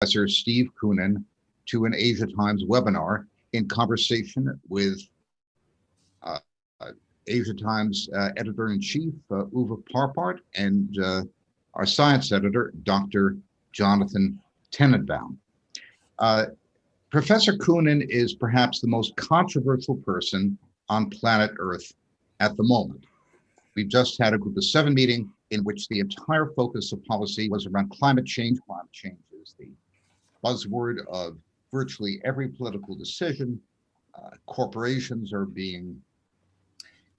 Professor Steve Koonin to an AsiaTimes webinar in conversation with AsiaTimes Editor-in-Chief Uwe Parpart and our science editor, Dr. Jonathan Tenenbaum. Professor Koonin is perhaps the most controversial person on planet Earth at the moment. We've just had a Group of 7 meeting in which the entire focus of policy was around climate change. Climate change is the buzzword of virtually every political decision. Corporations are being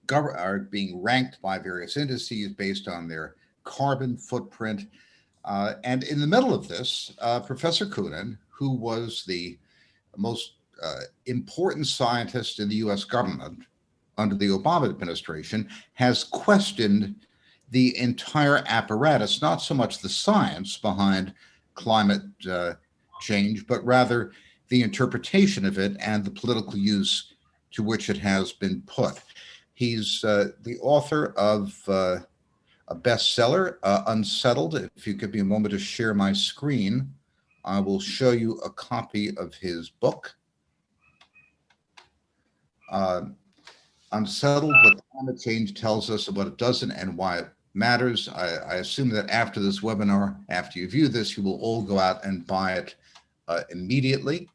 ranked by various indices based on their carbon footprint. And in the middle of this, Professor Koonin, who was the most important scientist in the US government under the Obama administration, has questioned the entire apparatus, not so much the science behind climate change, but rather the interpretation of it and the political use to which it has been put. He's the author of a bestseller, Unsettled. If you give me a moment to share my screen, I will show you a copy of his book. Unsettled, What Climate Change Tells Us, What It Doesn't, and Why It Matters. I assume that after this webinar, after you view this, you will all go out and buy it immediately.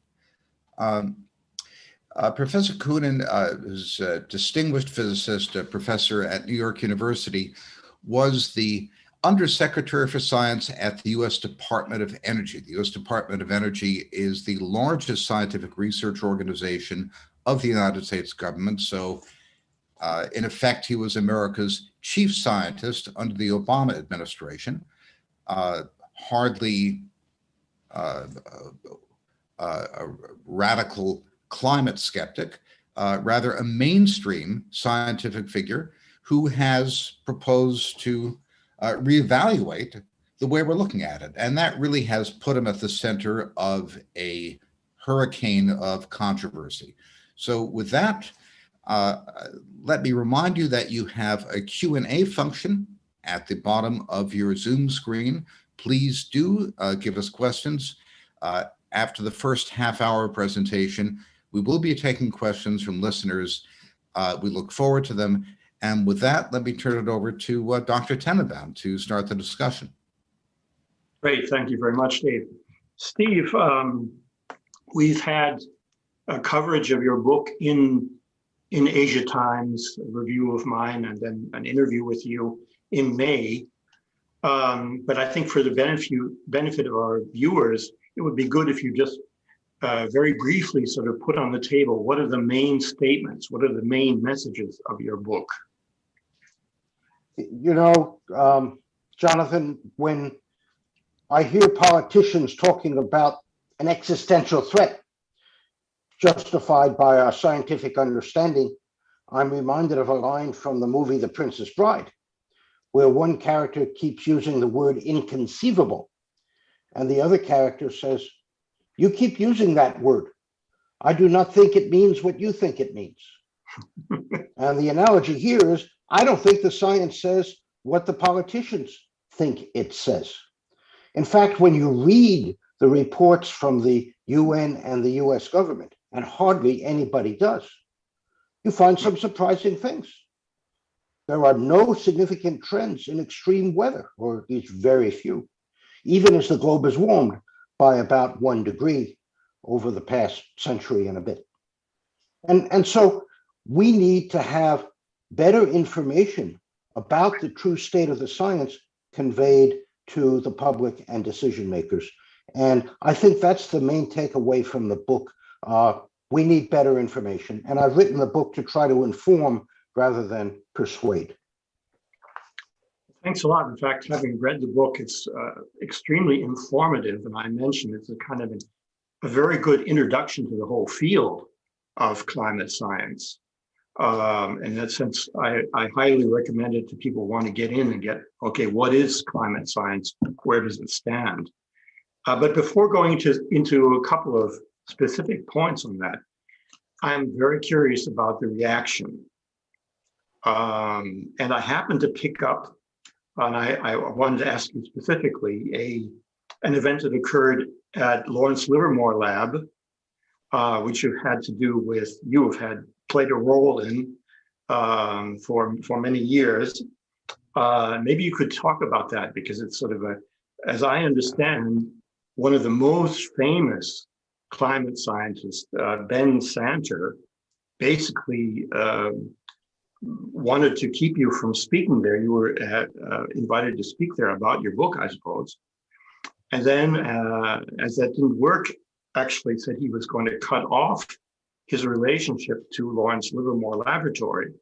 Professor Koonin is a distinguished physicist, a professor at New York University, was the Undersecretary for Science at the U.S. Department of Energy. The U.S. Department of Energy is the largest scientific research organization of the United States government. So, in effect, he was America's chief scientist under the Obama administration. Hardly a radical climate skeptic, rather a mainstream scientific figure who has proposed to reevaluate the way we're looking at it. And that really has put him at the center of a hurricane of controversy. So with that, let me remind you that you have a Q&A function at the bottom of your Zoom screen. Please do give us questions. After the first half-hour presentation, we will be taking questions from listeners. We look forward to them. And with that, let me turn it over to Dr. Tenenbaum to start the discussion. Great, thank you very much, Steve. Steve, we've had a coverage of your book in AsiaTimes, a review of mine, and then an interview with you in May. But I think for the benefit of our viewers, it would be good if you just very briefly sort of put on the table, what are the main statements, what are the main messages of your book? You know, Jonathan, when I hear politicians talking about an existential threat justified by our scientific understanding, I'm reminded of a line from the movie The Princess Bride, where one character keeps using the word inconceivable, and the other character says, "You keep using that word. I do not think it means what you think it means." And the analogy here is, I don't think the science says what the politicians think it says. In fact, when you read the reports from the UN and the US government, and hardly anybody does, you find some surprising things. There are no significant trends in extreme weather, or at least very few, even as the globe has warmed by about 1 degree over the past century and a bit. And so we need to have better information about the true state of the science conveyed to the public and decision makers. And I think that's the main takeaway from the book. We need better information. And I've written the book to try to inform rather than persuade. Thanks a lot. In fact, having read the book, it's extremely informative. And I mentioned it's a kind of a very good introduction to the whole field of climate science. In that sense, I highly recommend it to people who want to get in and get, okay, what is climate science? Where does it stand? But before going into a couple of specific points on that, I'm very curious about the reaction. And I happened to pick up, and I wanted to ask you specifically, an event that occurred at Lawrence Livermore Lab, which you have played a role in for many years. Maybe you could talk about that, because it's sort of as I understand, one of the most famous climate scientists, Ben Santer, basically wanted to keep you from speaking there. You were invited to speak there about your book, I suppose. And then as that didn't work, actually said he was going to cut off his relationship to Lawrence Livermore Laboratory.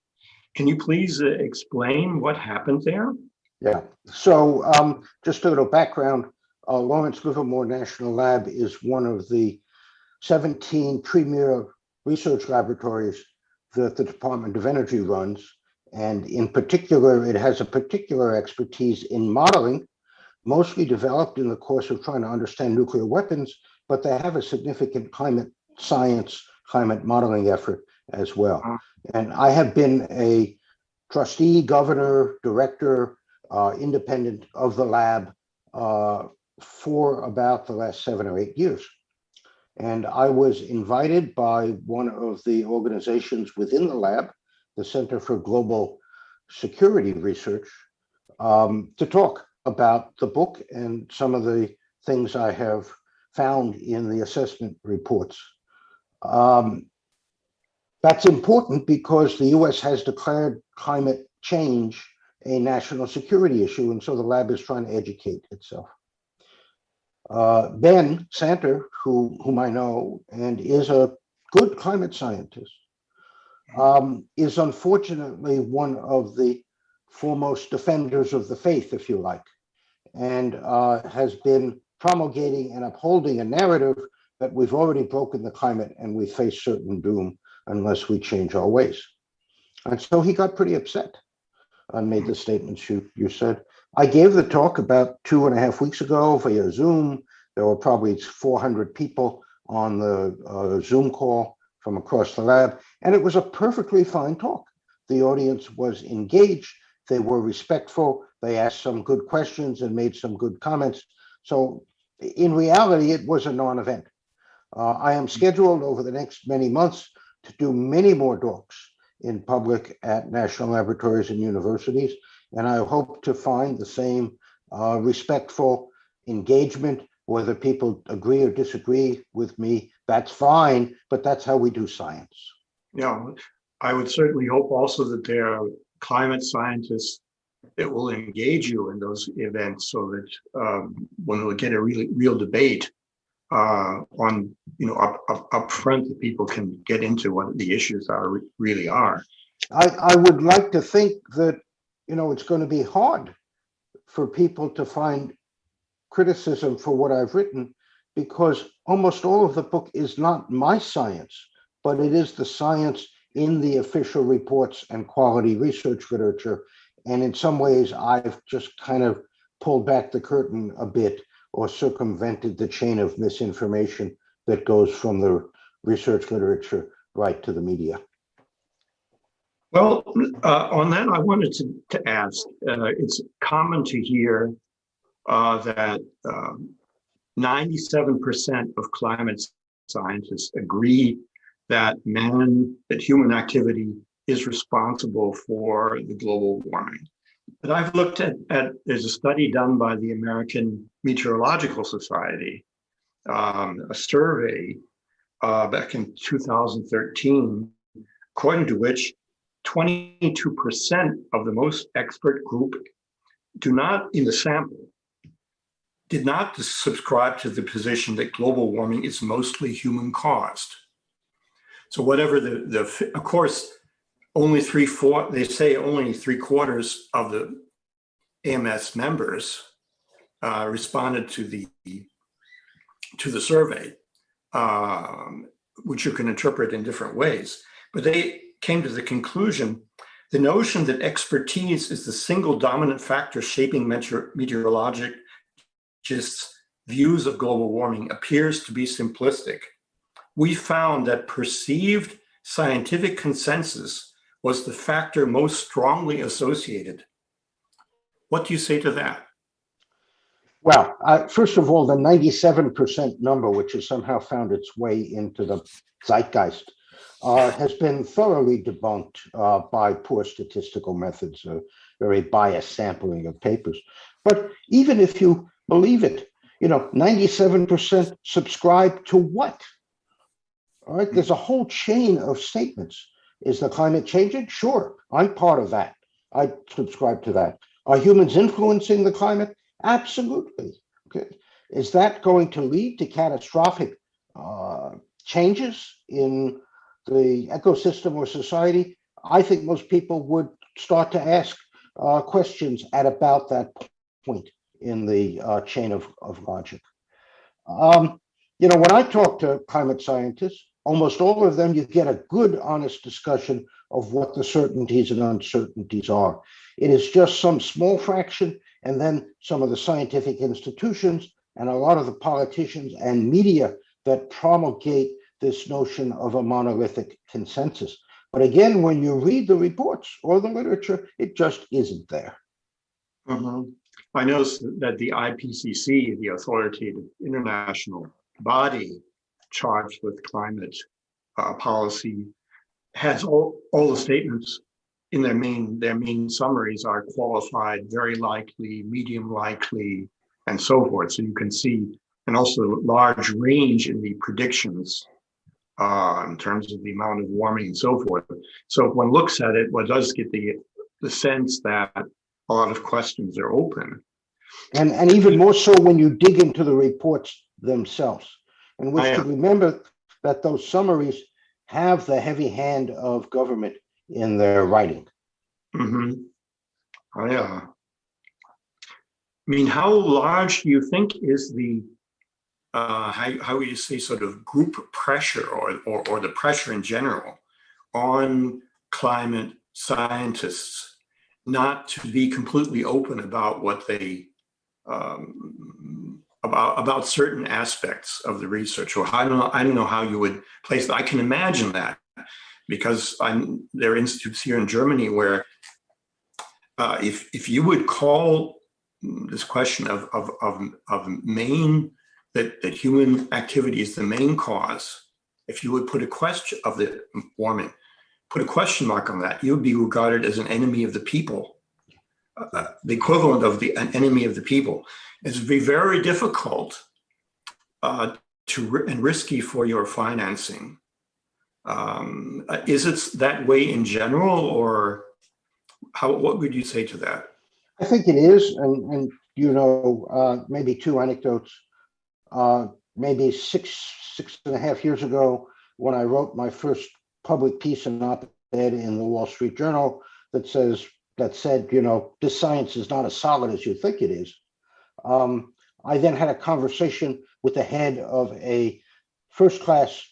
Can you please explain what happened there? Yeah. So just a little background. Lawrence Livermore National Lab is one of the 17 premier research laboratories that the Department of Energy runs. And in particular, it has a particular expertise in modeling, mostly developed in the course of trying to understand nuclear weapons, but they have a significant climate science, climate modeling effort as well. And I have been a trustee, governor, director, independent of the lab for about the last 7 or 8 years. And I was invited by one of the organizations within the lab, the Center for Global Security Research, to talk about the book and some of the things I have found in the assessment reports. That's important because the US has declared climate change a national security issue, and so the lab is trying to educate itself. Ben Santer, whom I know and is a good climate scientist, is unfortunately one of the foremost defenders of the faith, if you like, and has been promulgating and upholding a narrative that we've already broken the climate and we face certain doom unless we change our ways. And so he got pretty upset and made the statements you said. I gave the talk about 2.5 weeks ago via Zoom. There were probably 400 people on the Zoom call from across the lab, and it was a perfectly fine talk. The audience was engaged. They were respectful. They asked some good questions and made some good comments. So in reality, it was a non-event. I am scheduled over the next many months to do many more talks in public at national laboratories and universities, and I hope to find the same respectful engagement. Whether people agree or disagree with me, that's fine, but that's how we do science. Yeah, I would certainly hope also that there are climate scientists that will engage you in those events, so that when we get a real debate on, up front, that people can get into what the issues really are. I would like to think that, it's going to be hard for people to find criticism for what I've written, because almost all of the book is not my science, but it is the science in the official reports and quality research literature. And in some ways, I've just kind of pulled back the curtain a bit or circumvented the chain of misinformation that goes from the research literature right to the media. Well, on that, I wanted to ask, it's common to hear that 97% of climate scientists agree that human activity is responsible for the global warming. But I've looked at there's a study done by the American Meteorological Society, a survey back in 2013, according to which 22% of the most expert group in the sample did not subscribe to the position that global warming is mostly human caused. So whatever of course, they say only 3/4 of the AMS members responded to the survey, which you can interpret in different ways. But they came to the conclusion, the notion that expertise is the single dominant factor shaping meteorologists' views of global warming appears to be simplistic. We found that perceived scientific consensus was the factor most strongly associated. What do you say to that? Well, first of all, the 97% number, which has somehow found its way into the zeitgeist, has been thoroughly debunked by poor statistical methods, very biased sampling of papers. But even if you believe it, 97% subscribe to what? All right, there's a whole chain of statements. Is the climate changing? Sure, I'm part of that. I subscribe to that. Are humans influencing the climate? Absolutely. Okay. Is that going to lead to catastrophic changes in the ecosystem or society? I think most people would start to ask questions at about that point in the chain of logic. When I talk to climate scientists, almost all of them, you get a good, honest discussion of what the certainties and uncertainties are. It is just some small fraction, and then some of the scientific institutions and a lot of the politicians and media that promulgate this notion of a monolithic consensus. But again, when you read the reports or the literature, it just isn't there. Mm-hmm. I noticed that the IPCC, the authoritative international body charged with climate policy, has all the statements in their main summaries are qualified, very likely, medium likely, and so forth. So you can see, and also large range in the predictions in terms of the amount of warming and so forth. So if one looks at it, one does get the sense that a lot of questions are open. And even more so when you dig into the reports themselves. And we should remember that those summaries have the heavy hand of government in their writing. Mm-hmm. Oh, yeah. I mean, how large do you think is the, how would you say, sort of group pressure or the pressure in general on climate scientists not to be completely open about what they, about certain aspects of the research? Or I don't know how you would place that. I can imagine that, because there are institutes here in Germany where if you would call this question of main, that human activity is the main cause, if you would put a question of the warming, put a question mark on that, you would be regarded as an enemy of the people, the equivalent of an enemy of the people. It's be very difficult and risky for your financing. Is it that way in general, or what would you say to that? I think it is, and maybe two anecdotes. Maybe six and a half years ago, when I wrote my first public piece and op-ed in the Wall Street Journal that said, this science is not as solid as you think it is. I then had a conversation with the head of a first-class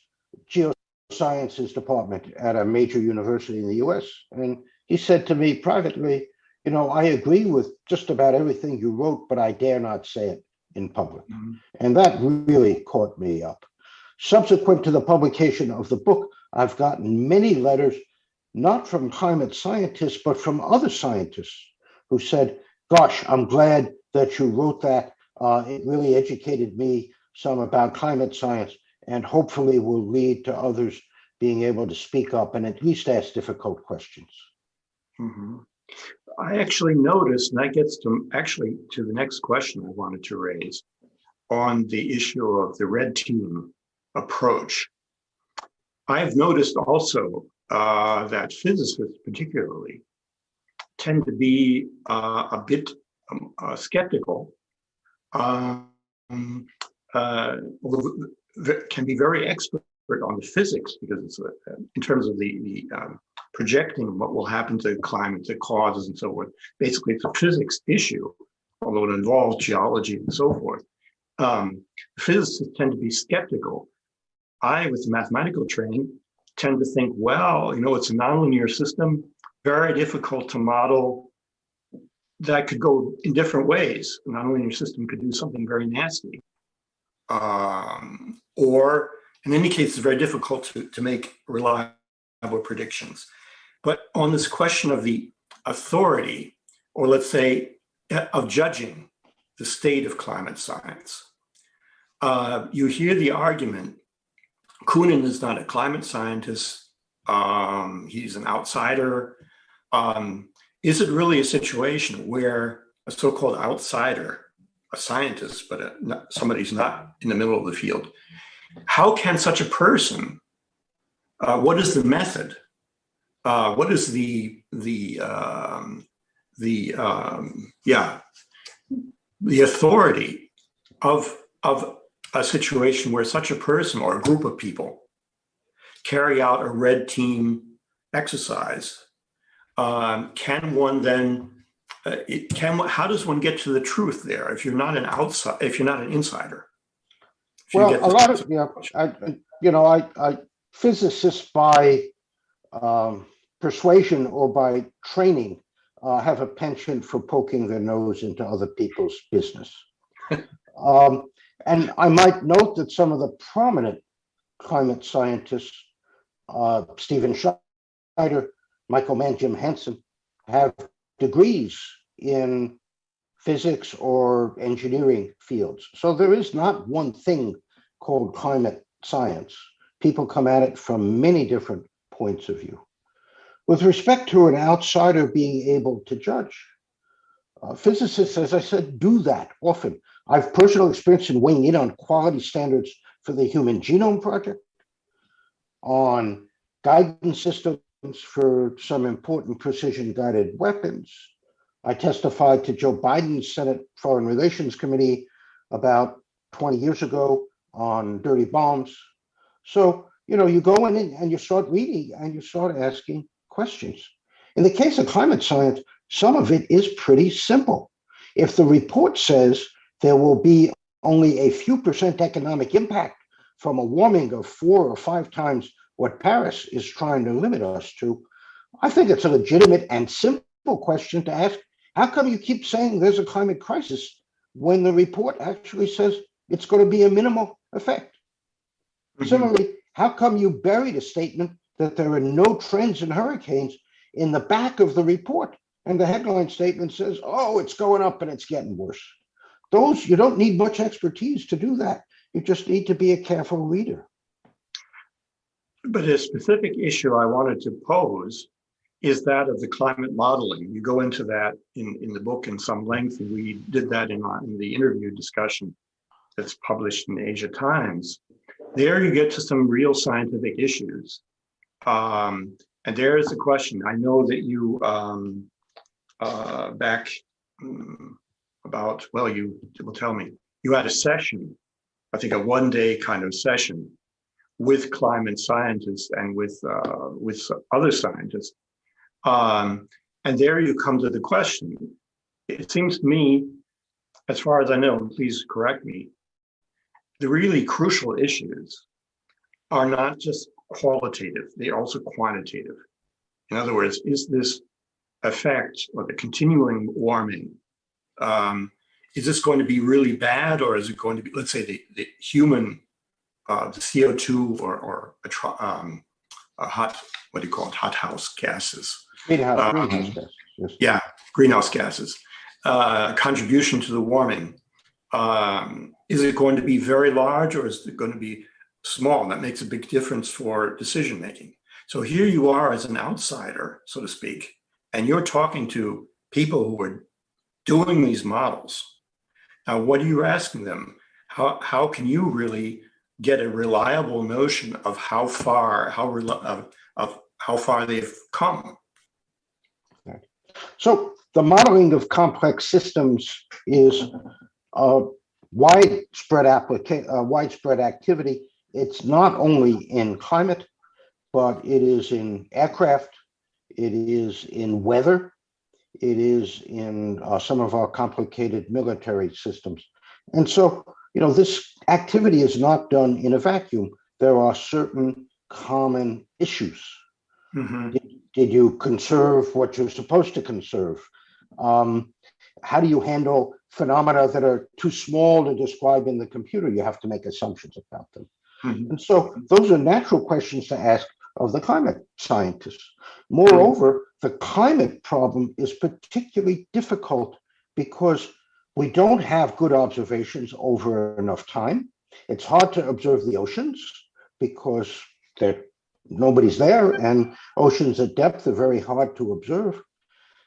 geosciences department at a major university in the US. And he said to me privately, I agree with just about everything you wrote, but I dare not say it in public. Mm-hmm. And that really caught me up. Subsequent to the publication of the book, I've gotten many letters, not from climate scientists, but from other scientists who said, gosh, I'm glad that you wrote that. It really educated me some about climate science, and hopefully will lead to others being able to speak up and at least ask difficult questions. Mm-hmm. I actually noticed, and that gets to the next question I wanted to raise on the issue of the red team approach. I've noticed also that physicists particularly tend to be a bit skeptical, can be very expert on the physics, because it's in terms of the projecting what will happen to climate, to causes and so forth. Basically, it's a physics issue, although it involves geology and so forth. Physicists tend to be skeptical. I, with mathematical training, tend to think, well, it's a nonlinear system, very difficult to model. That could go in different ways. A nonlinear system could do something very nasty. Or in any case, it's very difficult to make reliable predictions. But on this question of the authority, or let's say of judging the state of climate science. You hear the argument, Koonin is not a climate scientist, he's an outsider. Is it really a situation where a so-called outsider, a scientist, but somebody who's not in the middle of the field, how can such a person, what is the method? What is the authority of a situation where such a person or a group of people carry out a red team exercise? Can one then? How does one get to the truth there if you're not an outside? If you're not an insider? Well, a lot of physicists by persuasion or by training have a penchant for poking their nose into other people's business. And I might note that some of the prominent climate scientists, Stephen Schneider, Michael Mann, Jim Henson, have degrees in physics or engineering fields. So there is not one thing called climate science. People come at it from many different points of view. With respect to an outsider being able to judge, physicists, as I said, do that often. I've personal experience in weighing in on quality standards for the Human Genome Project, on guidance systems for some important precision-guided weapons. I testified to Joe Biden's Senate Foreign Relations Committee about 20 years ago on dirty bombs. So, you go in and you start reading and you start asking questions. In the case of climate science, some of it is pretty simple. If the report says there will be only a few percent economic impact from a warming of 4 or 5 times what Paris is trying to limit us to, I think it's a legitimate and simple question to ask. How come you keep saying there's a climate crisis when the report actually says it's going to be a minimal effect? Mm-hmm. Similarly, how come you buried a statement that there are no trends in hurricanes in the back of the report? And the headline statement says, oh, it's going up and it's getting worse. You don't need much expertise to do that. You just need to be a careful reader. But a specific issue I wanted to pose is that of the climate modeling. You go into that in the book in some length, and we did that in the interview discussion that's published in AsiaTimes. There you get to some real scientific issues. And there is a question. I know that you, you will tell me, you had a session, I think a one-day kind of session with climate scientists and with other scientists. And there you come to the question. It seems to me, as far as I know, and please correct me, the really crucial issues are not just qualitative, they're also quantitative. In other words, is this effect or the continuing warming, is this going to be really bad, or is it going to be, let's say, the human, the CO2 or hothouse gases? Greenhouse gases. Yes. Yeah, greenhouse gases. Contribution to the warming. Is it going to be very large, or is it going to be small? That makes a big difference for decision making. So here you are as an outsider, so to speak, and you're talking to people who are doing these models. Now, what are you asking them? How can you really get a reliable notion of how far they've come? So the modeling of complex systems is widespread activity. It's not only in climate, but it is in aircraft, it is in weather, it is in some of our complicated military systems. And so, this activity is not done in a vacuum. There are certain common issues. Mm-hmm. Did you conserve what you're supposed to conserve? How do you handle phenomena that are too small to describe in the computer? You have to make assumptions about them. Mm-hmm. And so those are natural questions to ask of the climate scientists. Moreover, the climate problem is particularly difficult because We don't have good observations over enough time. It's hard to observe the oceans because nobody's there, and oceans at depth are very hard to observe.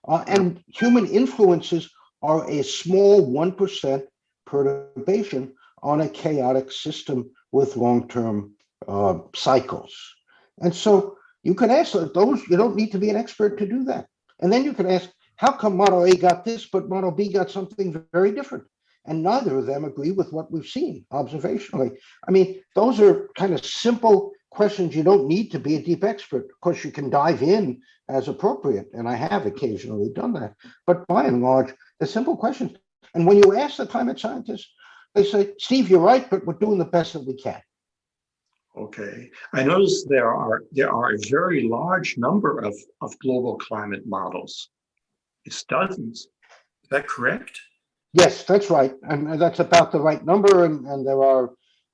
And human influences are a small 1% perturbation on a chaotic system with long-term cycles. And so you can ask those, you don't need to be an expert to do that. And then you can ask, how come Model A got this, but Model B got something very different? And neither of them agree with what we've seen observationally. I mean, those are kind of simple questions. You don't need to be a deep expert. Of course, you can dive in as appropriate, and I have occasionally done that. But by and large, they're simple questions. And when you ask the climate scientists, they say, Steve, you're right, but we're doing the best that we can. Okay. I notice there are a very large number of global climate models. It's dozens. Is that correct? Yes, that's right. And that's about the right number. And there are a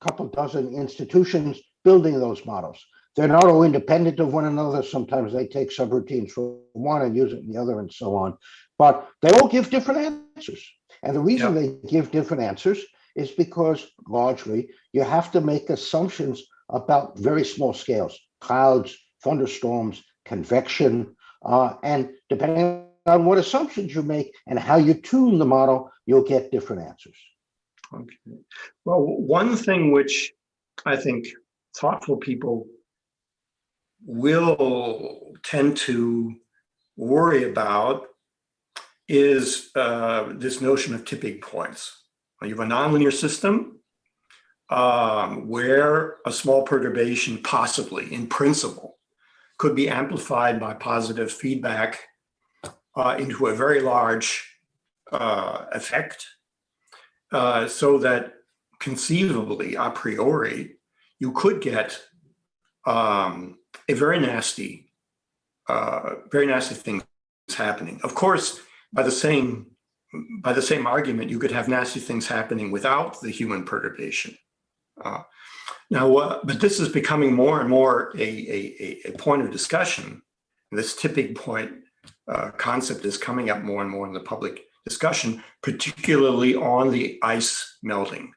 couple dozen institutions building those models. They're not all independent of one another. Sometimes they take subroutines from one and use it in the other and so on. But they all give different answers. And the reason they give different answers is because largely you have to make assumptions about very small scales, clouds, thunderstorms, convection, and depending on what assumptions you make and how you tune the model, you'll get different answers. Okay. Well, one thing which I think thoughtful people will tend to worry about is this notion of tipping points. You have a nonlinear system where a small perturbation possibly, in principle, could be amplified by positive feedback into a very large effect, so that conceivably, a priori, you could get a very nasty things happening. Of course, by the same argument, you could have nasty things happening without the human perturbation. But this is becoming more and more a point of discussion. This tipping point concept is coming up more and more in the public discussion, particularly on the ice melting.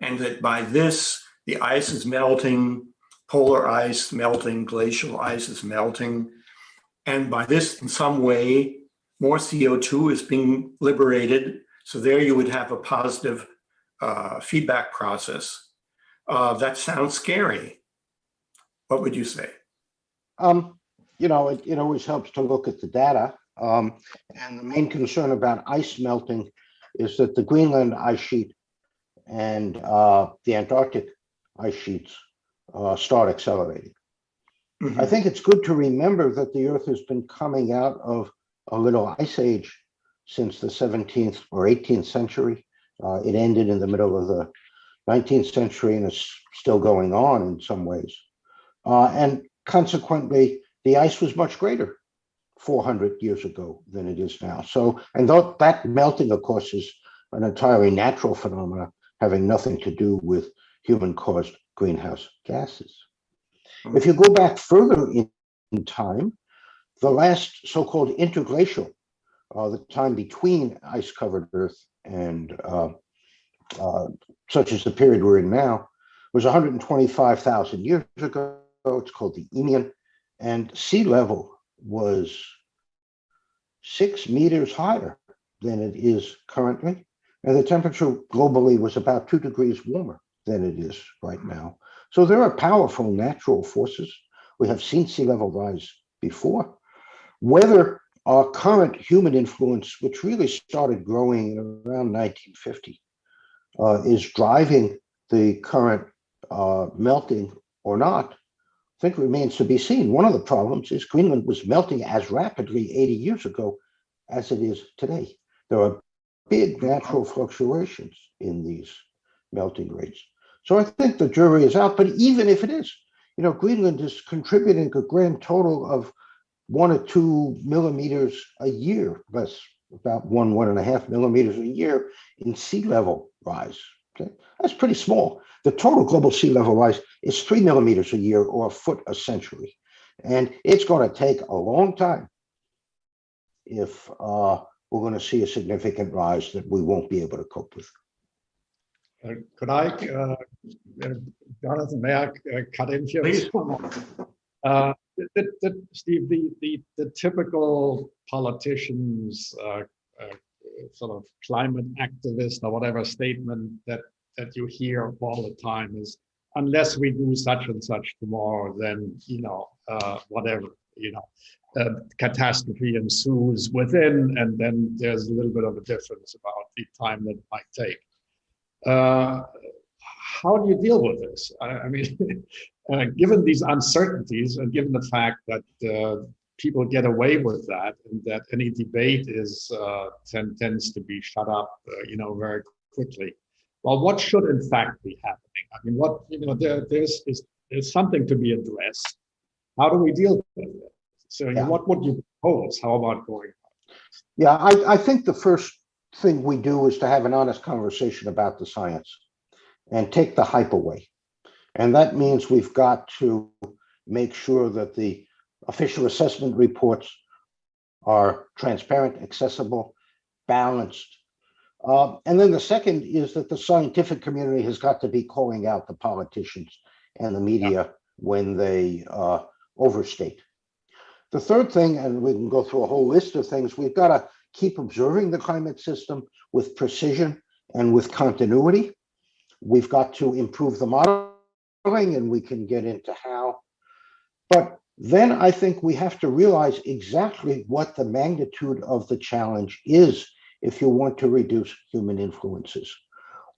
And that by this, the ice is melting, polar ice melting, glacial ice is melting. And by this, in some way, more CO2 is being liberated. So there you would have a positive feedback process. That sounds scary. What would you say? It always helps to look at the data. And the main concern about ice melting is that the Greenland ice sheet and the Antarctic ice sheets start accelerating. I think it's good to remember that the Earth has been coming out of a little ice age since the 17th or 18th century. It ended in the middle of the 19th century and is still going on in some ways. And consequently, the ice was much greater 400 years ago than it is now. So, and that melting, of course, is an entirely natural phenomenon having nothing to do with human-caused greenhouse gases. If you go back further in time, the last so-called interglacial, the time between ice-covered Earth and such as the period we're in now, was 125,000 years ago. It's called the Eemian, and sea level was 6 meters higher than it is currently, and the temperature globally was about 2 degrees warmer than it is right now. So there are powerful natural forces. We have seen sea level rise before. Whether our current human influence, which really started growing around 1950, is driving the current melting or not, I think remains to be seen. One of the problems is Greenland was melting as rapidly 80 years ago as it is today. There are big natural fluctuations in these melting rates. So I think the jury is out, but even if it is, Greenland is contributing a grand total of 1 or 2 millimeters a year, less about 1.5 millimeters a year in sea level rise. Okay, that's pretty small. The total global sea level rise is 3 millimeters a year or a foot a century. And it's going to take a long time if we're going to see a significant rise that we won't be able to cope with. Could I, Jonathan, may I cut in here? Please. Steve, the typical politicians, sort of climate activist or whatever statement that you hear all the time is, unless we do such and such tomorrow, then, whatever, catastrophe ensues within, and then there's a little bit of a difference about the time that it might take. How do you deal with this? I mean, given these uncertainties and given the fact that people get away with that, and that any debate is tends to be shut up, very quickly. Well, what should in fact be happening? I mean, there's something to be addressed. How do we deal with it? So, what would you propose? How about going? Yeah, I think the first thing we do is to have an honest conversation about the science and take the hype away. And that means we've got to make sure that the official assessment reports are transparent, accessible, balanced. And then the second is that the scientific community has got to be calling out the politicians and the media when they overstate. The third thing, and we can go through a whole list of things, we've got to keep observing the climate system with precision and with continuity. We've got to improve the modeling, and we can get into how. But then I think we have to realize exactly what the magnitude of the challenge is if you want to reduce human influences.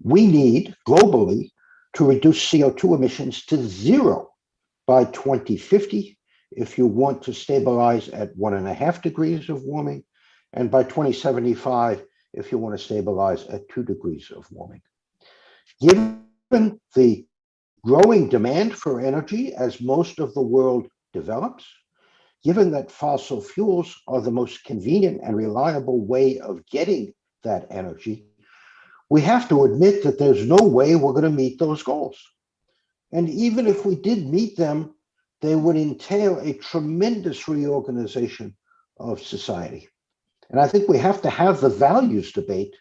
We need globally to reduce CO2 emissions to 0 by 2050 if you want to stabilize at 1.5 degrees of warming, and by 2075 if you want to stabilize at 2 degrees of warming. Given the growing demand for energy as most of the world develops, given that fossil fuels are the most convenient and reliable way of getting that energy, we have to admit that there's no way we're going to meet those goals. And even if we did meet them, they would entail a tremendous reorganization of society. And I think we have to have the values debate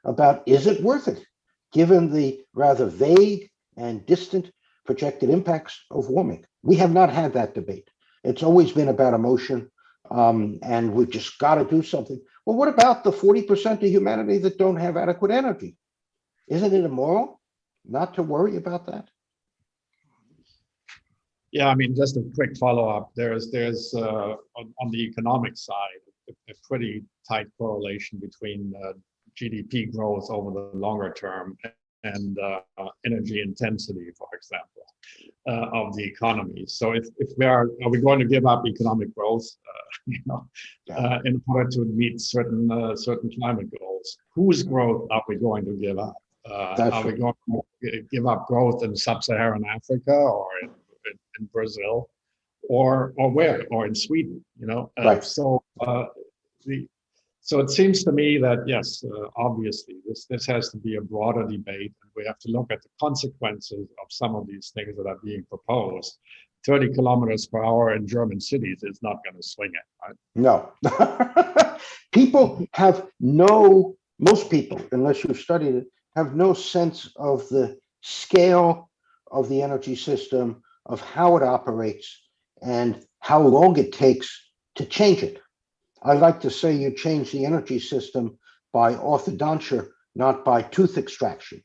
about, is it worth it, given the rather vague and distant projected impacts of warming? We have not had that debate. It's always been about emotion, and we've just got to do something. Well, what about the 40% of humanity that don't have adequate energy? Isn't it immoral not to worry about that? Yeah, I mean, just a quick follow-up. There's on the economic side, a pretty tight correlation between GDP growth over the longer term and energy intensity, for example, of the economy. So if are we going to give up economic growth, in order to meet certain climate goals? Whose growth are we going to give up? Are we going to give up growth in sub-Saharan Africa or in Brazil, or where, or in Sweden? Right. So it seems to me that yes, obviously this has to be a broader debate, and we have to look at the consequences of some of these things that are being proposed. 30 kilometers per hour in German cities is not going to swing it, right? No. Most people, unless you've studied it, have no sense of the scale of the energy system, of how it operates, and how long it takes to change it. I like to say you change the energy system by orthodonture, not by tooth extraction.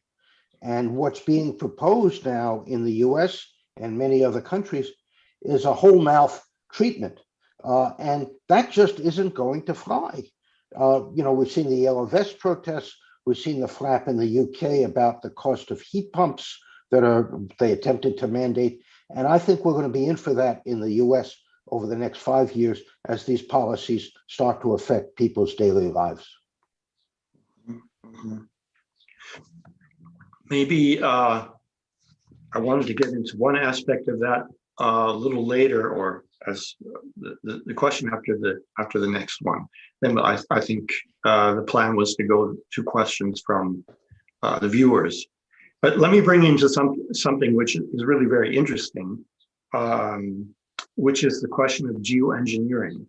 And what's being proposed now in the US and many other countries is a whole mouth treatment. And that just isn't going to fly. We've seen the yellow vest protests. We've seen the flap in the UK about the cost of heat pumps that they attempted to mandate. And I think we're going to be in for that in the US over the next 5 years as these policies start to affect people's daily lives. Mm-hmm. Maybe I wanted to get into one aspect of that a little later, or as the question after the next one. Then I think the plan was to go to questions from the viewers. But let me bring into something which is really very interesting, which is the question of geoengineering.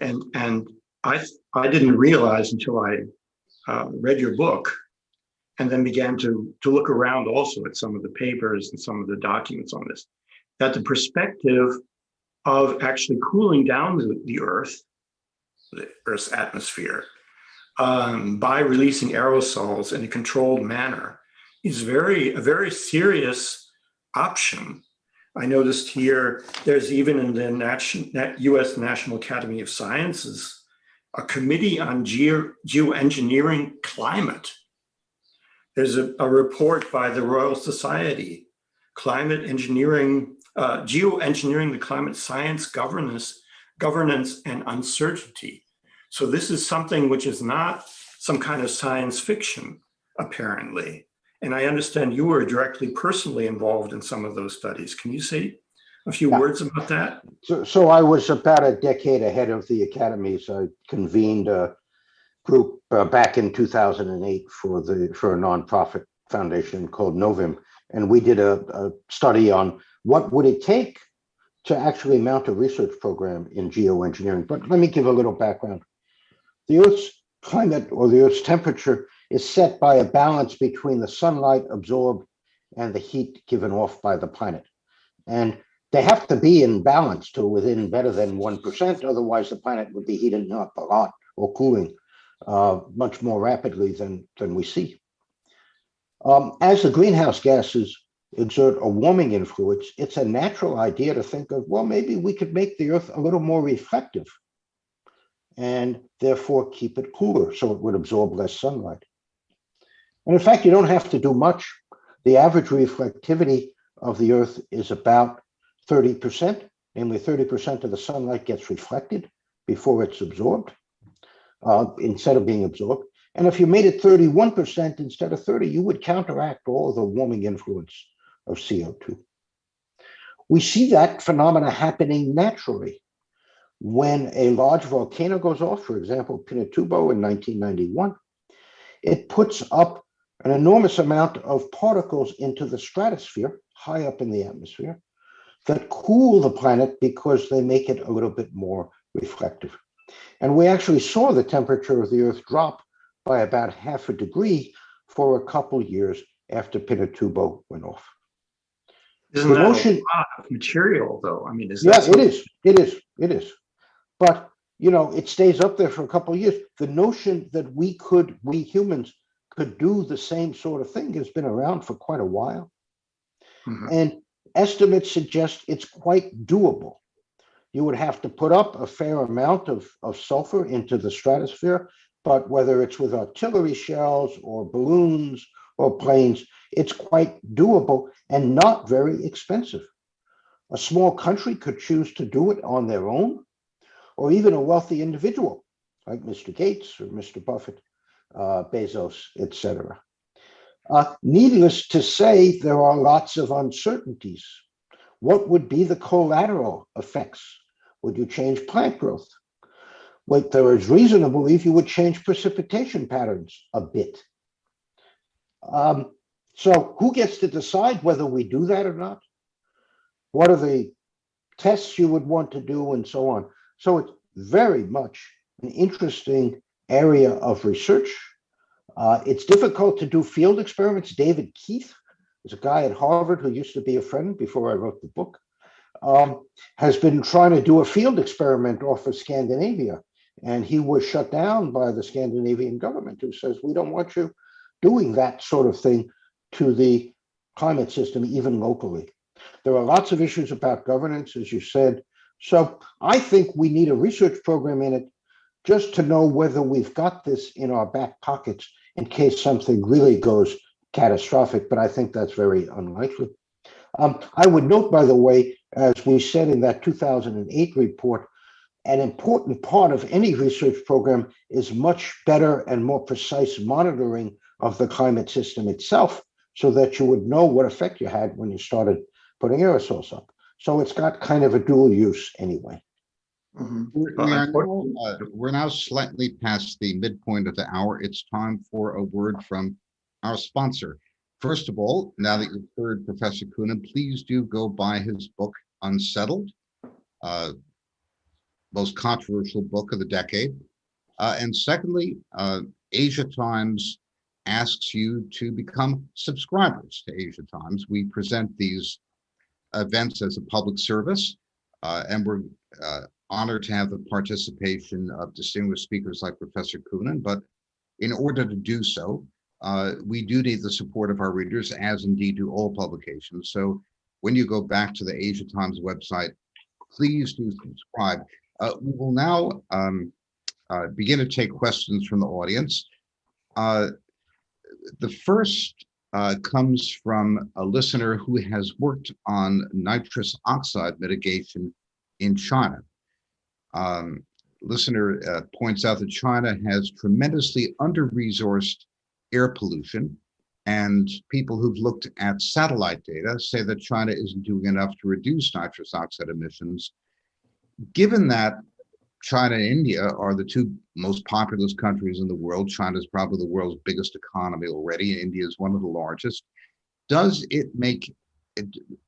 And I didn't realize until I read your book and then began to look around also at some of the papers and some of the documents on this, that the perspective of actually cooling down the Earth's atmosphere, by releasing aerosols in a controlled manner is a very serious option. I noticed here, there's even in the US National Academy of Sciences, a committee on geoengineering climate. There's a report by the Royal Society, Climate Engineering, Geoengineering the Climate Science Governance and Uncertainty. So this is something which is not some kind of science fiction, apparently. And I understand you were directly personally involved in some of those studies. Can you say a few words about that? So I was about a decade ahead of the academies. I convened a group back in 2008 for a nonprofit foundation called Novim, and we did a study on what would it take to actually mount a research program in geoengineering. But let me give a little background. The Earth's climate, or the Earth's temperature, is set by a balance between the sunlight absorbed and the heat given off by the planet. And they have to be in balance to within better than 1%, otherwise the planet would be heating up a lot or cooling much more rapidly than we see. As the greenhouse gases exert a warming influence, it's a natural idea to think of, well, maybe we could make the Earth a little more reflective and therefore keep it cooler so it would absorb less sunlight. And in fact, you don't have to do much. The average reflectivity of the Earth is about 30%, namely 30% of the sunlight gets reflected before it's absorbed, instead of being absorbed. And if you made it 31% instead of 30, you would counteract all the warming influence of CO2. We see that phenomena happening naturally. When a large volcano goes off, for example, Pinatubo in 1991, it puts up an enormous amount of particles into the stratosphere, high up in the atmosphere, that cool the planet because they make it a little bit more reflective. And we actually saw the temperature of the Earth drop by about 0.5 degree for a couple years after Pinatubo went off. Isn't that a lot of material, though? I mean, is that? Yeah, it is. But, you know, it stays up there for a couple of years. The notion that we humans could do the same sort of thing has been around for quite a while. Mm-hmm. And estimates suggest it's quite doable. You would have to put up a fair amount of sulfur into the stratosphere, but whether it's with artillery shells or balloons or planes, it's quite doable and not very expensive. A small country could choose to do it on their own, or even a wealthy individual like Mr. Gates or Mr. Buffett, Bezos, etc. Needless to say, there are lots of uncertainties. What would be the collateral effects? Would you change plant growth? Well, there is reason to believe you would change precipitation patterns a bit. So who gets to decide whether we do that or not? What are the tests you would want to do and so on? So it's very much an interesting area of research. It's difficult to do field experiments. David Keith is a guy at Harvard who used to be a friend before I wrote the book, has been trying to do a field experiment off of Scandinavia. And he was shut down by the Scandinavian government, who says, we don't want you doing that sort of thing to the climate system, even locally. There are lots of issues about governance, as you said. So I think we need a research program in it just to know whether we've got this in our back pockets in case something really goes catastrophic, but I think that's very unlikely. I would note, by the way, as we said in that 2008 report, an important part of any research program is much better and more precise monitoring of the climate system itself, so that you would know what effect you had when you started putting aerosols up. So it's got kind of a dual use anyway. Mm-hmm. We're now slightly past the midpoint of the hour. It's time for a word from our sponsor. First of all, now that you've heard Professor Coonan, please do go buy his book, Unsettled, most controversial book of the decade. And secondly, AsiaTimes asks you to become subscribers to AsiaTimes. We present these events as a public service, and we're honored to have the participation of distinguished speakers like Professor Coonan. But in order to do so, we do need the support of our readers, as indeed do all publications. So when you go back to the AsiaTimes website, please do subscribe. We will now begin to take questions from the audience. The first comes from a listener who has worked on nitrous oxide mitigation in China. Listener points out that China has tremendously under-resourced air pollution, and people who've looked at satellite data say that China isn't doing enough to reduce nitrous oxide emissions. Given that China and India are the two most populous countries in the world, China is probably the world's biggest economy already, and India is one of the largest,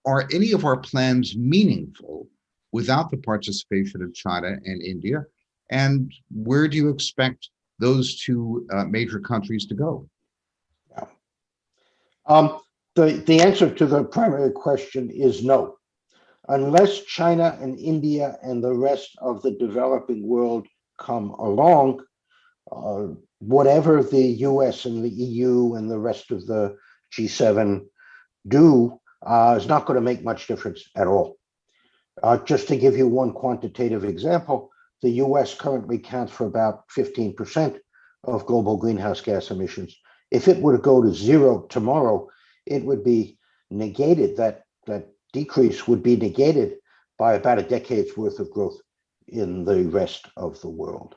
are any of our plans meaningful without the participation of China and India? And where do you expect those two major countries to go? Yeah. The answer to the primary question is no. Unless China and India and the rest of the developing world come along, whatever the US and the EU and the rest of the G7 do is not going to make much difference at all. Just to give you one quantitative example, the US currently counts for about 15% of global greenhouse gas emissions. If it were to go to zero tomorrow, it would be negated, that decrease would be negated by about a decade's worth of growth in the rest of the world.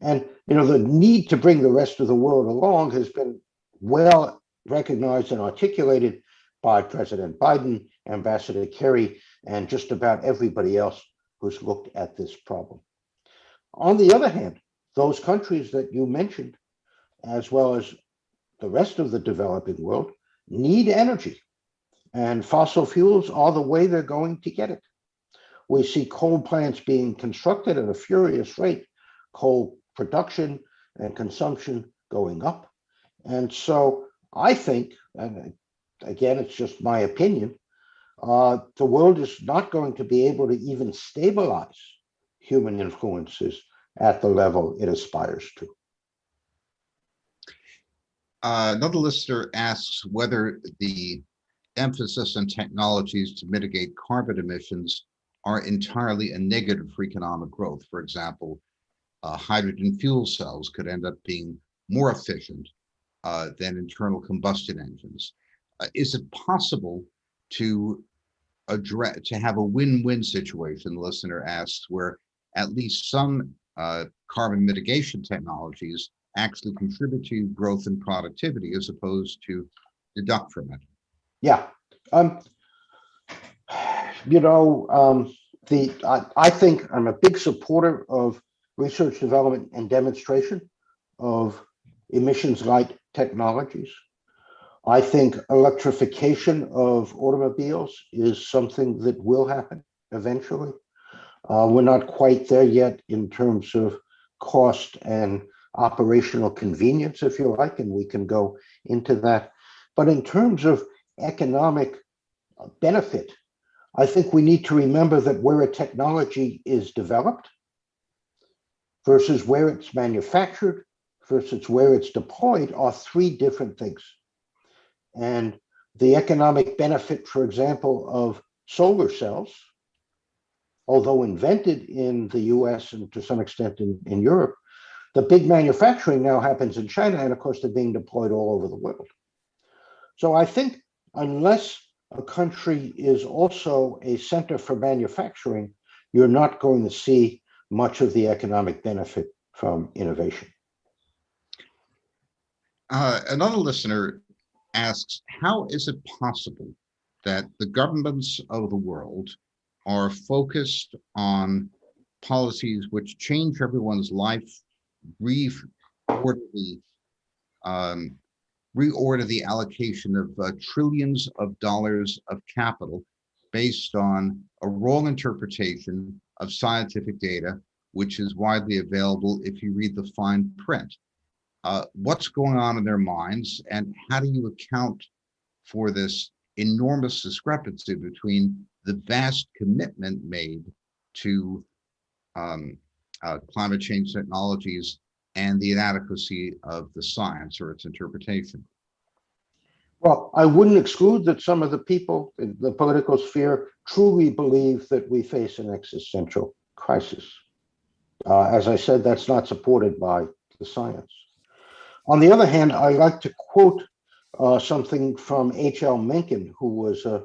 And the need to bring the rest of the world along has been well recognized and articulated by President Biden, Ambassador Kerry, and just about everybody else who's looked at this problem. On the other hand, those countries that you mentioned, as well as the rest of the developing world, need energy. And fossil fuels are the way they're going to get it. We see coal plants being constructed at a furious rate, coal production and consumption going up. And so I think, and again, it's just my opinion, the world is not going to be able to even stabilize human influences at the level it aspires to. Another listener asks whether the emphasis on technologies to mitigate carbon emissions are entirely a negative for economic growth. For example, hydrogen fuel cells could end up being more efficient than internal combustion engines. Is it possible to have a win-win situation, the listener asks, where at least some carbon mitigation technologies actually contribute to growth and productivity as opposed to deduct from it? Yeah. I think I'm a big supporter of research, development, and demonstration of emissions light technologies. I think electrification of automobiles is something that will happen eventually. We're not quite there yet in terms of cost and operational convenience, if you like, and we can go into that. But in terms of economic benefit, I think we need to remember that where a technology is developed versus where it's manufactured versus where it's deployed are three different things. And the economic benefit, for example, of solar cells, although invented in the US and to some extent in Europe, the big manufacturing now happens in China, and of course, they're being deployed all over the world. So I think unless a country is also a center for manufacturing, you're not going to see much of the economic benefit from innovation. Another listener asks, how is it possible that the governments of the world are focused on policies which change everyone's life, reorder the allocation of trillions of dollars of capital based on a wrong interpretation of scientific data, which is widely available if you read the fine print. What's going on in their minds, and how do you account for this enormous discrepancy between the vast commitment made to climate change technologies and the inadequacy of the science or its interpretation? Well, I wouldn't exclude that some of the people in the political sphere truly believe that we face an existential crisis. As I said, that's not supported by the science. On the other hand, I like to quote something from H.L. Mencken, who was a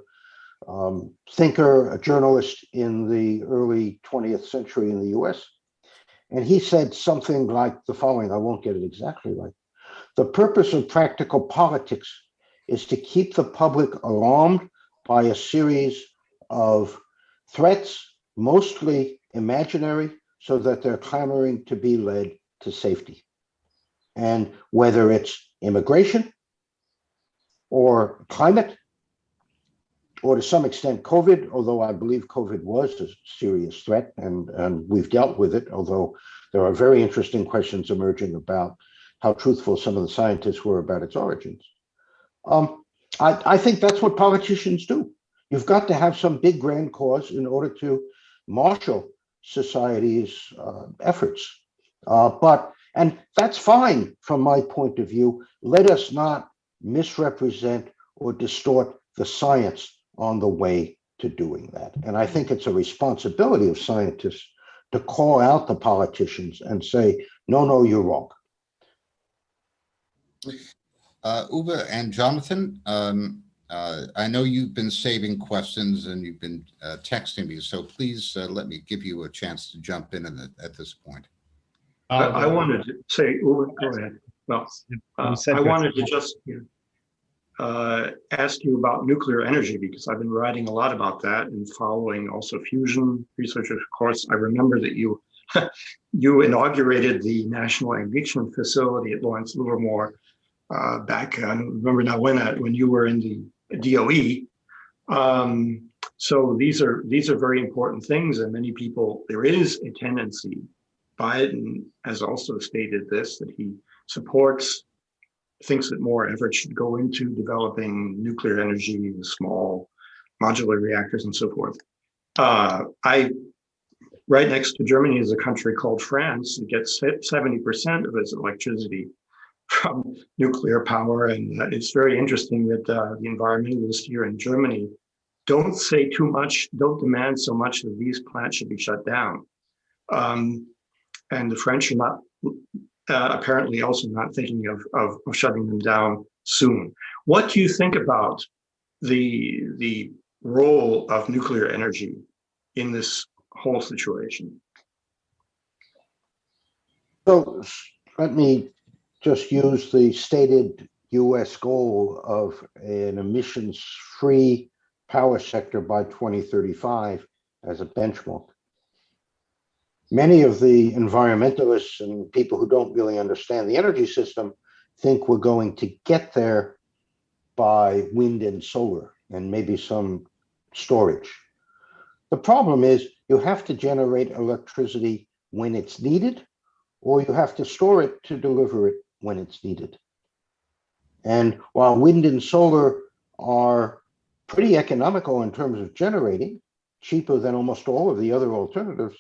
thinker, a journalist in the early 20th century in the US. And he said something like the following, I won't get it exactly right. The purpose of practical politics is to keep the public alarmed by a series of threats, mostly imaginary, so that they're clamoring to be led to safety. And whether it's immigration or climate, or to some extent COVID, although I believe COVID was a serious threat and we've dealt with it, although there are very interesting questions emerging about how truthful some of the scientists were about its origins. I think that's what politicians do. You've got to have some big grand cause in order to marshal society's efforts. And that's fine from my point of view. Let us not misrepresent or distort the science on the way to doing that. And I think it's a responsibility of scientists to call out the politicians and say, no, you're wrong. Uwe and Jonathan, I know you've been saving questions and you've been texting me, so please let me give you a chance to jump in at this point. I wanted to say, Uwe, go ahead. Well, I wanted to just ask you about nuclear energy, because I've been writing a lot about that and following also fusion research. Of course, I remember that you you inaugurated the National Enrichment Facility at Lawrence Livermore back, I don't remember now when you were in the DOE. So these are very important things, and many people, there is a tendency, Biden has also stated this, that he thinks that more effort should go into developing nuclear energy, small modular reactors and so forth. Right next to Germany is a country called France that gets 70% of its electricity from nuclear power. And it's very interesting that the environmentalists here in Germany don't say too much, don't demand so much that these plants should be shut down. And the French are not apparently also not thinking of shutting them down soon. What do you think about the role of nuclear energy in this whole situation? So let me just use the stated US goal of an emissions-free power sector by 2035 as a benchmark. Many of the environmentalists and people who don't really understand the energy system think we're going to get there by wind and solar and maybe some storage. The problem is you have to generate electricity when it's needed, or you have to store it to deliver it when it's needed. And while wind and solar are pretty economical in terms of generating, cheaper than almost all of the other alternatives,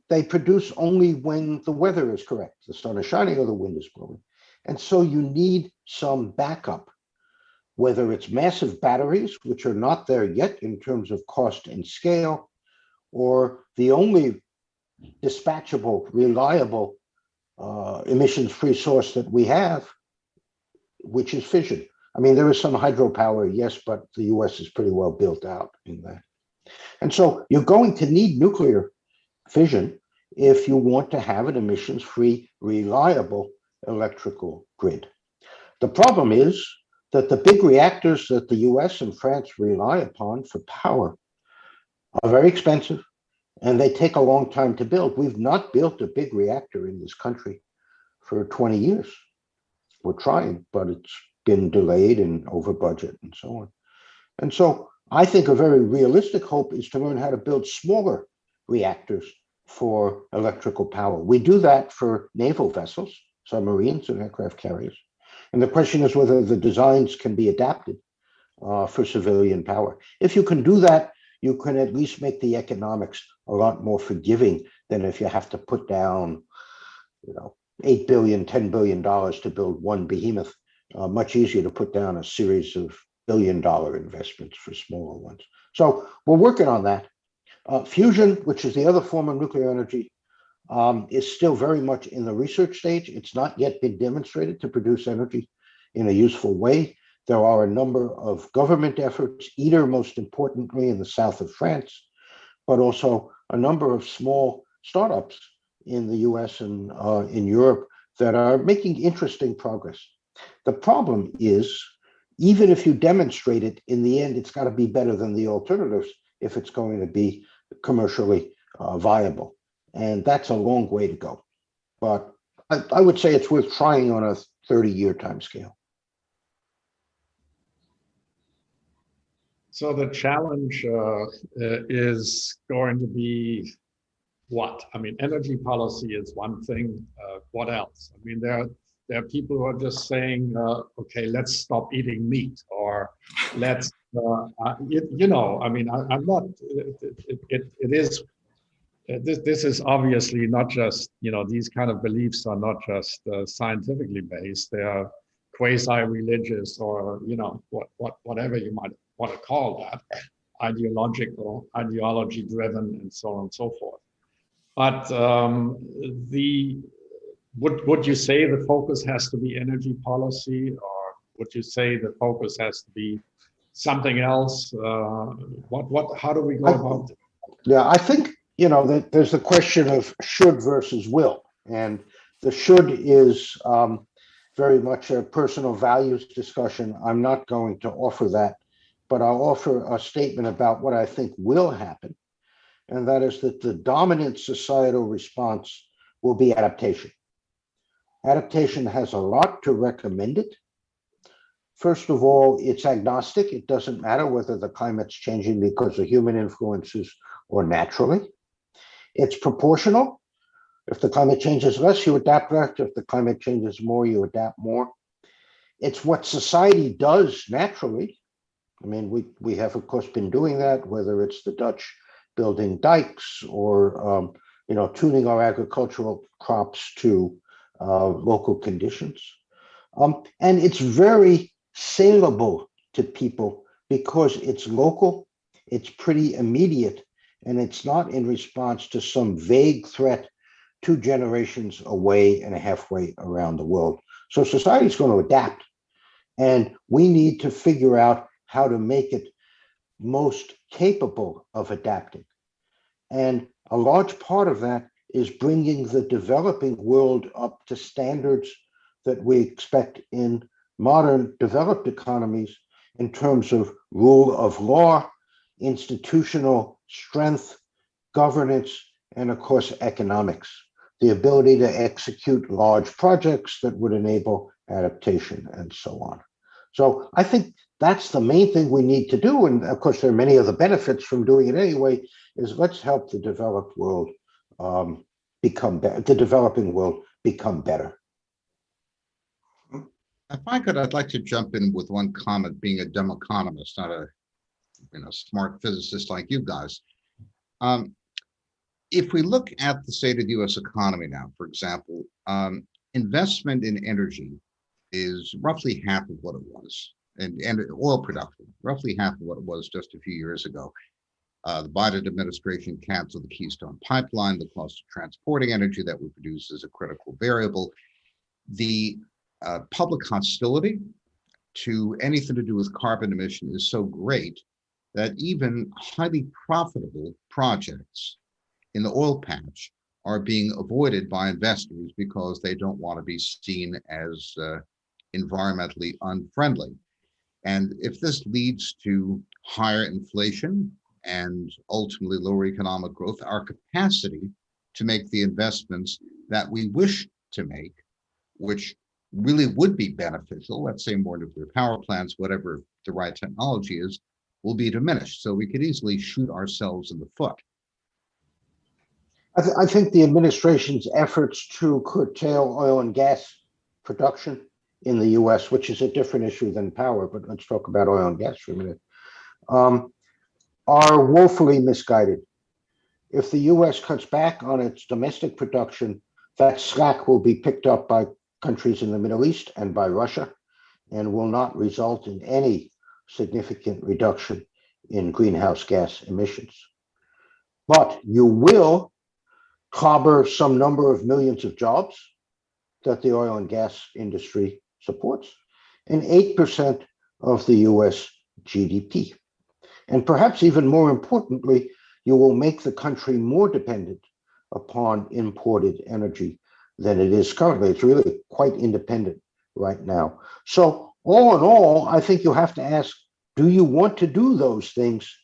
they produce only when the weather is correct. The sun is shining or the wind is blowing. And so you need some backup, whether it's massive batteries, which are not there yet in terms of cost and scale, or the only dispatchable, reliable emissions-free source that we have, which is fission. I mean, there is some hydropower, yes, but the US is pretty well built out in that. And so you're going to need nuclear fission if you want to have an emissions-free, reliable electrical grid. The problem is that the big reactors that the US and France rely upon for power are very expensive and they take a long time to build. We've not built a big reactor in this country for 20 years. We're trying, but it's been delayed and over budget and so on. And so I think a very realistic hope is to learn how to build smaller reactors for electrical power. We do that for naval vessels, submarines, and aircraft carriers. And the question is whether the designs can be adapted for civilian power. If you can do that, you can at least make the economics a lot more forgiving than if you have to put down, $8 billion, $10 billion to build one behemoth. Much easier to put down a series of billion-dollar investments for smaller ones. So we're working on that. Fusion, which is the other form of nuclear energy, is still very much in the research stage. It's not yet been demonstrated to produce energy in a useful way. There are a number of government efforts, ITER most importantly in the south of France, but also a number of small startups in the US and in Europe that are making interesting progress. The problem is, even if you demonstrate it, in the end, it's got to be better than the alternatives if it's going to be commercially viable. And that's a long way to go. But I would say it's worth trying on a 30-year time scale. So the challenge is going to be what? I mean, energy policy is one thing. What else? I mean, there are people who are just saying, okay, let's stop eating meat, or let's, I mean, I'm not, it is, this is obviously not just, these kind of beliefs are not just scientifically based. They are quasi-religious, or, whatever you might want to call that, ideology-driven, and so on and so forth. But would you say the focus has to be energy policy, or would you say the focus has to be something else? How do we go about it? Yeah, I think, that there's the question of should versus will. And the should is very much a personal values discussion. I'm not going to offer that, but I'll offer a statement about what I think will happen. And that is that the dominant societal response will be adaptation. Adaptation has a lot to recommend it. First of all, it's agnostic. It doesn't matter whether the climate's changing because of human influences or naturally. It's proportional. If the climate changes less, you adapt less. If the climate changes more, you adapt more. It's what society does naturally. I mean, we have, of course, been doing that, whether it's the Dutch building dikes or, tuning our agricultural crops to local conditions. And it's very saleable to people because it's local, it's pretty immediate, and it's not in response to some vague threat 2 generations away and halfway around the world. So society is going to adapt, and we need to figure out how to make it most capable of adapting. And a large part of that is bringing the developing world up to standards that we expect in modern developed economies in terms of rule of law, institutional strength, governance, and of course, economics. The ability to execute large projects that would enable adaptation and so on. So I think that's the main thing we need to do. And of course, there are many other benefits from doing it anyway, is let's help the developed world become better, the developing world become better. If I could, I'd like to jump in with one comment, being a dumb economist, not a smart physicist like you guys. If we look at the state of the US economy now, for example, investment in energy is roughly half of what it was, and oil production, roughly half of what it was just a few years ago. The Biden administration canceled the Keystone Pipeline. The cost of transporting energy that we produce is a critical variable. The public hostility to anything to do with carbon emission is so great that even highly profitable projects in the oil patch are being avoided by investors because they don't want to be seen as environmentally unfriendly. And if this leads to higher inflation and ultimately lower economic growth, our capacity to make the investments that we wish to make, which really would be beneficial, let's say more nuclear power plants, whatever the right technology is, will be diminished. So we could easily shoot ourselves in the foot. I think the administration's efforts to curtail oil and gas production in the US, which is a different issue than power, but let's talk about oil and gas for a minute, are woefully misguided. If the US cuts back on its domestic production, that slack will be picked up by countries in the Middle East and by Russia, and will not result in any significant reduction in greenhouse gas emissions. But you will clobber some number of millions of jobs that the oil and gas industry supports, and 8% of the US GDP. And perhaps even more importantly, you will make the country more dependent upon imported energy than it is currently. It's really quite independent right now. So all in all, I think you have to ask, do you want to do those things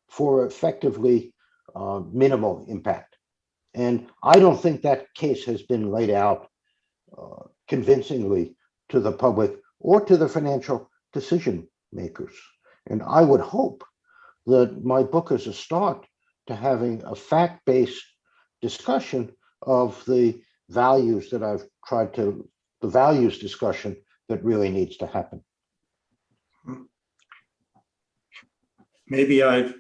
for effectively minimal impact? And I don't think that case has been laid out convincingly to the public or to the financial decision makers. And I would hope that my book is a start to having a fact-based discussion of the values that I've tried to, the values discussion that really needs to happen. Maybe I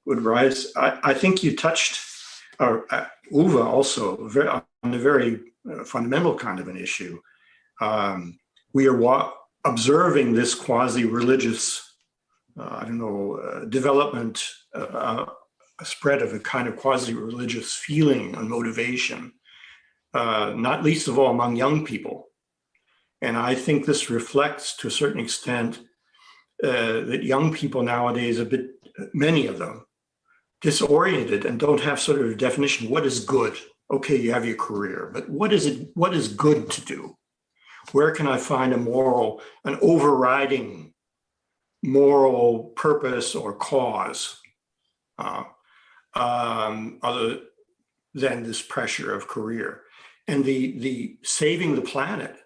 would rise. I think you touched, or Uwe also, on a very fundamental kind of an issue. We are observing this quasi-religious, development, a spread of a kind of quasi-religious feeling and motivation, not least of all among young people. And I think this reflects to a certain extent that young people nowadays, many of them, disoriented and don't have sort of a definition. What is good? Okay, you have your career, but what is good to do? Where can I find an overriding moral purpose or cause other than this pressure of career? And the saving the planet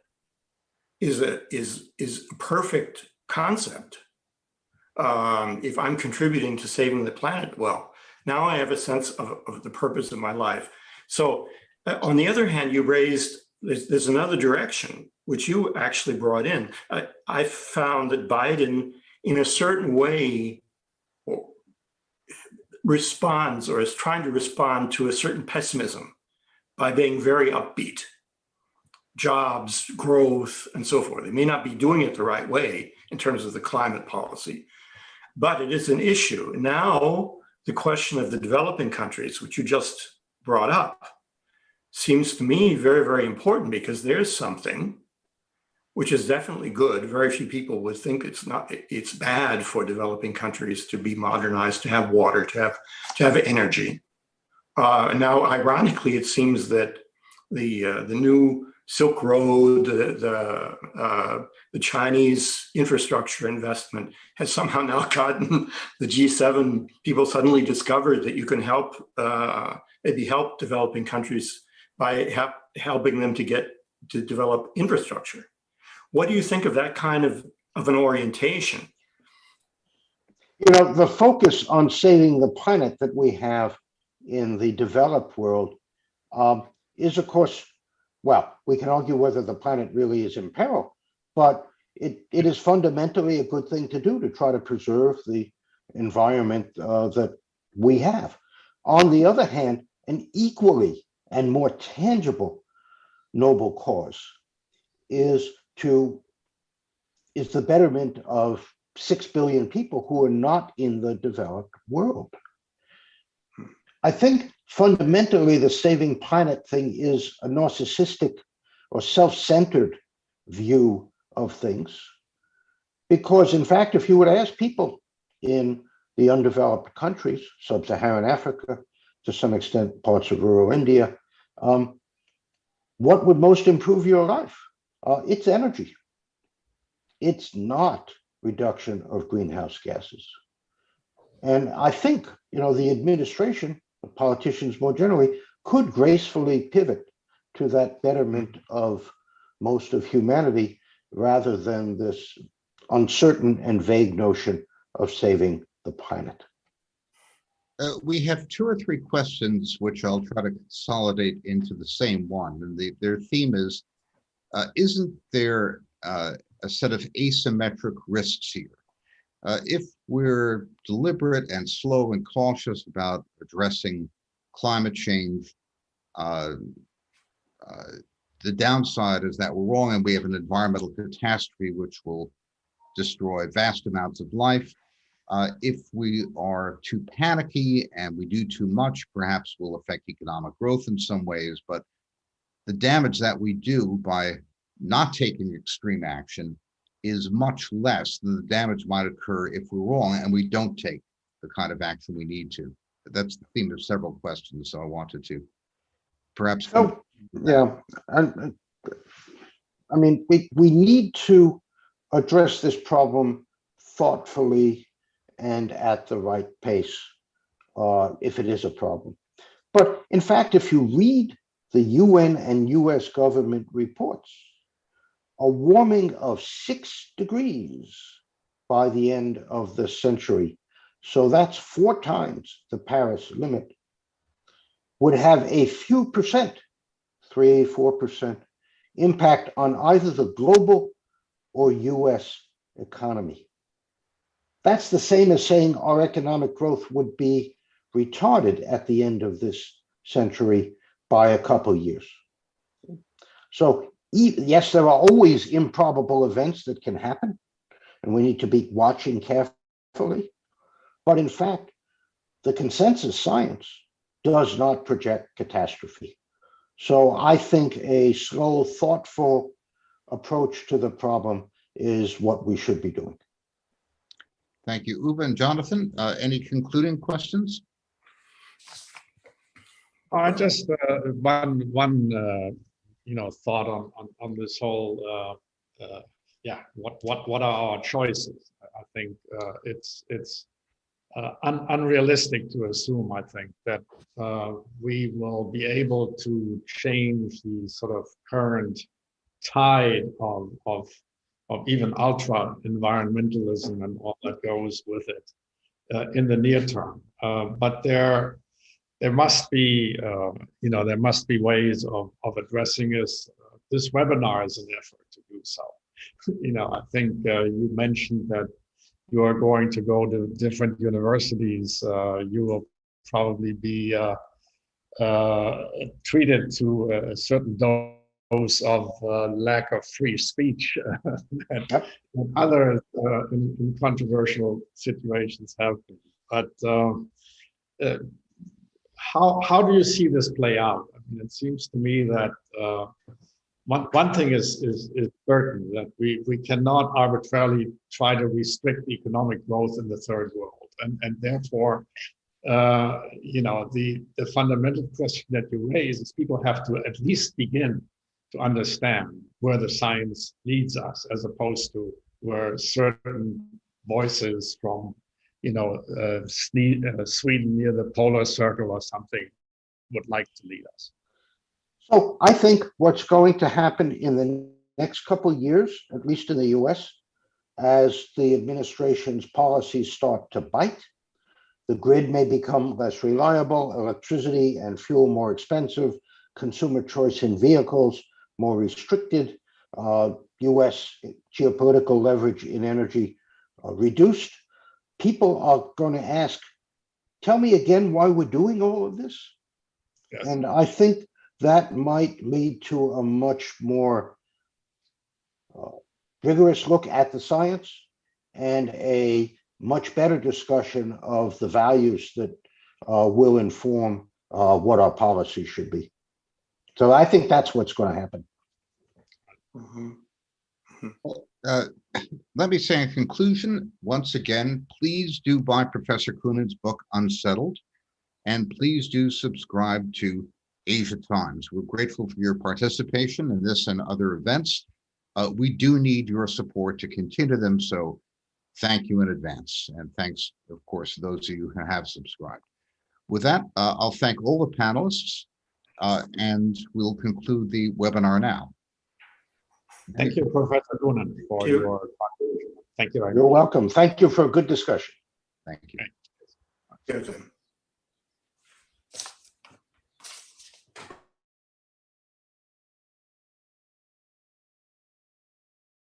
is a perfect concept. If I'm contributing to saving the planet, well, now I have a sense of the purpose of my life. So on the other hand, you raised, there's another direction, which you actually brought in. I found that Biden, in a certain way, responds or is trying to respond to a certain pessimism by being very upbeat. Jobs, growth, and so forth. They may not be doing it the right way in terms of the climate policy, but it is an issue. Now, the question of the developing countries, which you just brought up, seems to me very, very important, because there's something which is definitely good. Very few people would think it's bad for developing countries to be modernized, to have water, to have energy. And now, ironically, it seems that the new Silk Road, the Chinese infrastructure investment has somehow now gotten the G7. People suddenly discovered that you can maybe help developing countries by helping them to develop infrastructure. What do you think of that kind of an orientation? You know, the focus on saving the planet that we have in the developed world is, of course, well, we can argue whether the planet really is in peril, but it is fundamentally a good thing to do, to try to preserve the environment that we have. On the other hand, an equally and more tangible noble cause is the betterment of 6 billion people who are not in the developed world. I think fundamentally the saving planet thing is a narcissistic or self-centered view of things, because in fact, if you were to ask people in the undeveloped countries, sub-Saharan Africa, to some extent parts of rural India, what would most improve your life? It's energy. It's not reduction of greenhouse gases. And I think, you know, the administration, the politicians more generally, could gracefully pivot to that betterment of most of humanity, rather than this uncertain and vague notion of saving the planet. We have 2 or 3 questions which I'll try to consolidate into the same one. And their theme is, isn't there a set of asymmetric risks here? If we're deliberate and slow and cautious about addressing climate change, the downside is that we're wrong and we have an environmental catastrophe which will destroy vast amounts of life. If we are too panicky and we do too much, perhaps we'll affect economic growth in some ways, but the damage that we do by not taking extreme action is much less than the damage might occur if we're wrong and we don't take the kind of action we need to. That's the theme of several questions, so I wanted to perhaps. So, yeah, I mean, we need to address this problem thoughtfully and at the right pace, if it is a problem. But in fact, if you read the UN and US government reports, a warming of 6 degrees by the end of the century, so that's 4 times the Paris limit, would have a few percent, 3-4% impact on either the global or US economy. That's the same as saying our economic growth would be retarded at the end of this century by a couple years. So yes, there are always improbable events that can happen, and we need to be watching carefully. But in fact, the consensus science does not project catastrophe. So I think a slow, thoughtful approach to the problem is what we should be doing. Thank you, Uwe and Jonathan. Any concluding questions? I just one thought on this whole what are our choices? I think it's unrealistic to assume, I think, that we will be able to change the sort of current tide of even ultra environmentalism and all that goes with it in the near term. But there must be there must be ways of addressing this. This webinar is an effort to do so. I think you mentioned that you are going to go to different universities. You will probably be treated to a certain dose of lack of free speech that others in controversial situations have been. But how do you see this play out? I mean, it seems to me that one thing is certain, that we cannot arbitrarily try to restrict economic growth in the third world, and therefore, the fundamental question that you raise is people have to at least begin to understand where the science leads us, as opposed to where certain voices from Sweden near the polar circle or something would like to lead us. So I think what's going to happen in the next couple of years, at least in the US, as the administration's policies start to bite, the grid may become less reliable, electricity and fuel more expensive, consumer choice in vehicles more restricted, US geopolitical leverage in energy reduced. People are going to ask, tell me again why we're doing all of this? Yes. And I think that might lead to a much more rigorous look at the science and a much better discussion of the values that will inform what our policy should be. So I think that's what's going to happen. Let me say in conclusion, once again, please do buy Professor Koonen's book, Unsettled, and please do subscribe to AsiaTimes. We're grateful for your participation in this and other events. We do need your support to continue them, so thank you in advance. And thanks, of course, to those of you who have subscribed. With that, I'll thank all the panelists, and we'll conclude the webinar now. Thank you, Professor Koonen, for your contribution. Thank you very much. You're welcome. Thank you for a good discussion. Thank you. Good.